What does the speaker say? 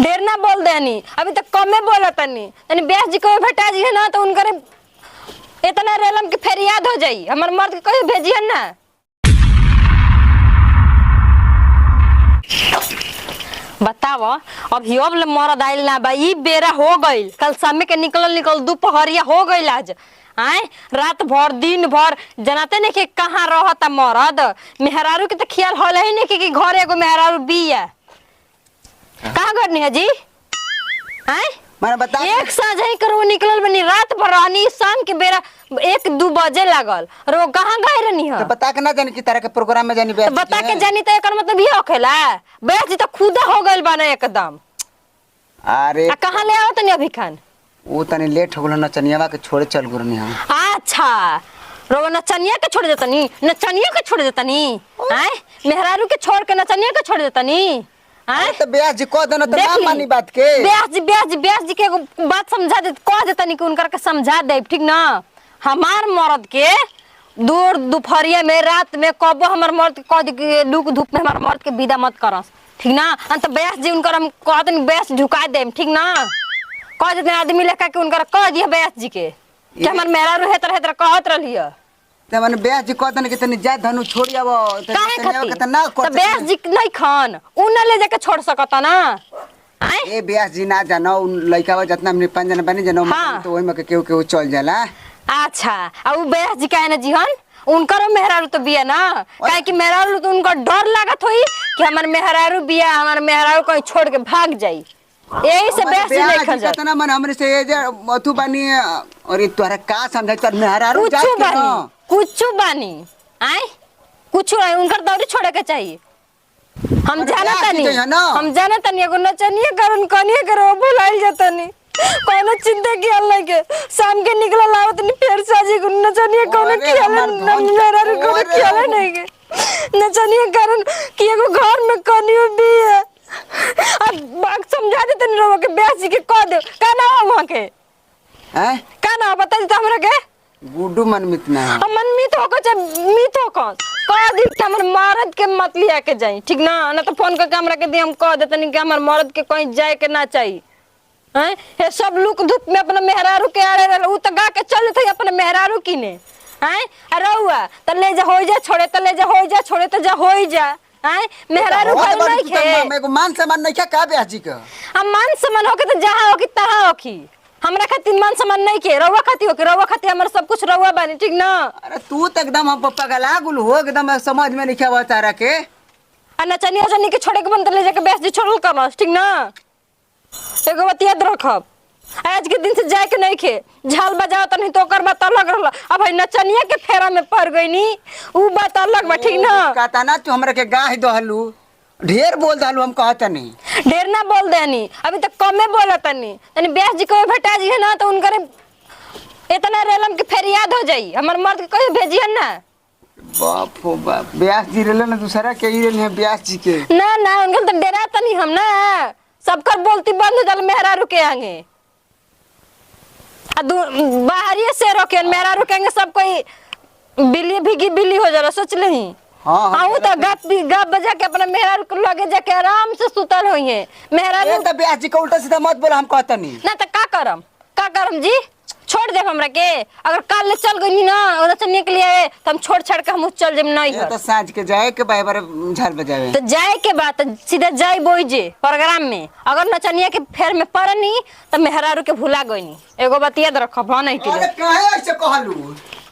ढेर ना बोल देनी, अभी तक कमे बोला तनी तनी ब्यास जी को भेटा जी है ना तो उनकर इतना रेलम के फेर याद हो जाई। हमर मर्द के कहियो भेजियन ना। बताव अभी अब मरद आइल ना बा, ई बेरा हो गइल, कल शाम के निकल दोपहरिया हो गइल। आज आए रात भर दिन भर जनाते नहीं कि कहाँ रहता मरद। मेहरारू के तो ख्याल होल ही नहीं कि घर एगो मेहरारू बिया। कहाँ करनी है जी? आए मैंने बता एक साझा ही करो निकलल बनी, रात भर रहनी, शाम के बेरा 1-2 बजे लागल और वो कहाँ गए रहनी है? तो बता के ना जानी कि तरह के प्रोग्राम में जानी तो बता के जानी तो एकर मतलब ये होखेला ब्यास जी तो खुदा हो गइल बना एकदम। अरे कहाँ ले आओ तनी अभी खान? वो तनी लेट हो गल, नचनियावा के छोड़े चल गुरनी हम। अच्छा रो नचनिया के छोड़ देतनी, नचनिया के छोड़ देतनी, हैं मेहरारू के छोड़ के नचनिया के छोड़ देतनी। तो ब्यास जी कह देना तो ना मानी बात के। ब्यास जी के बात समझा दे, कह देतनी कि उनकर के समझा दे, ठीक ना? हमार मर्द के दूर दोपहरिया में रात में कबो हमार मर्द के कह दे कि लुक धूप में हमार मर्द के विदा मत करस, ठीक ना? तो ब्यास जी उनकर हम कह देनी ब्यास झुका दे, ठीक ना? कह देते आदमी लेखा के उनकर कह दिया ब्यास जी के कि हमार मेहरारू हेतर हेतर कहत रहलिए। त माने ब्यास जी कहतन कि तनी जा धनु छोड़ आबो त तनिया के त ना कर। तो ब्यास जी नहीं खान उन ले जाके छोड़ सकता ना। ए ब्यास जी ना जानो लइकावा जतना हमने 5 जना बनी जनो तो ओइ में के केहू चल जाला। अच्छा अब ब्यास जी काहे ना जीहन उनकर मेहरारू तो बिया ना, काहे कि मेहरारू तो उनका डर लागत होई कि हमार मेहरारू बिया, हमार मेहरारू कहीं छोड़ के भाग जाई, यही से ब्यास जी नहीं खा जात ना। मन हमरे से जे मथु बानी और तोरा का समझाई तर मेहरारू जात के न कुछ बानी आए कुछ उनकर दौरी छोड़े के चाहिए। हम जानता नहीं एगो नचनिया करन कनिया करो बुलाइल जतनी कोनो चिंता किया नहीं के शाम के निकला लावत नहीं फिर साजी को नचनिया कोनो किया मेरा रे कोनो किया नहीं के नचनिया करन कि एगो घर में कनियो भी है। अब बात समझा दे तनी रो के ब्यास जी के कह दे का ना वहां के हैं का ना बता दे हमरा के गुड्डू मनमित ना मनमित हो के मित हो कह दी कि हमर मर्द के मत लिया के जाई, ठीक ना? ना तो फोन करके हमरा के दे हम कह देतनी कि हमर मर्द के कहीं जाए के ना चाहिए। हैं ये सब लुक धूप में अपना मेहरारू के आड़े रह उ त गा के चल थे अपने मेहरारू किने। हैं रहुआ त ले जा हो जा छोड़े त ले जा हो जा छोड़े त जा हो जा। हैं मेहरारू का नहीं खे मेरे को मान सम्मान नहीं का ब्यास जी का। हम मान सम्मान हो के त जहां हो कि तहां हो की हमरा खातिर मान सम्मान नहीं के रहुआ खातिर हो के रहुआ खातिर हमर सब कुछ रहुआ बानी, ठीक ना? अरे तू तो एकदम हम पप्पा गला गुल हो एकदम समझ में नहीं आवा तारा के। आ नचनिया जनी के छोड़े के बंद ले जाके ब्यास जी छोड़ल करस, ठीक ना? एगो बात याद रखब आज के दिन से जाए के नहीं खे झाल बजाओ त नहीं तो ओकर बात अलग रहल। अब है नचनिया के फेरा में पड़ गईनी उ बात अलग बा, ठीक ना? कहता ना तू हमरा के गाह दहलू ढेर बोल दहलू हम कहत नहीं। ढेर ना बोल देनी, अभी तक कमे बोला तनी तनी ब्यास जी को भेटा जी है ना तो उनकर इतना रेलम के फेर याद हो जाई। हमर मर्द के कहियो भेजियन ना। बाप हो बाप ब्यास जी रेले ना दूसरा के ही रेले ब्यास जी के ना उनका तो डरा तनी हम ना सबकर बोलती बंद हो जाल मेहरारू के आगे बाहरिए से रोके मेहरारू के आगे सब कोई बिल्ली भीगी बिल्ली हो जाला सोच लही। हां वो तो गप बजा के अपना मेहरारू को लगे जाके आराम से सुतल होई है मेहरारू। तो ब्यास जी को उल्टा सीधा मत बोल हम कहत नहीं ना तो का करम जी छोड़ दे हमरा के। अगर कल ले चल गई ना और चलने के लिए तो हम छोड़ छाड़ के हम चल जेम नहीं है। तो सांझ के जाए के बाय बार झाल बजावे तो जाए के बात सीधा जाई बोई जे प्रोग्राम में अगर नचनिया के फेर में पड़नी तो मेहरारू के भुला गईनी। एगो बात याद रखब नहीं के अरे काहे ऐसे कहलू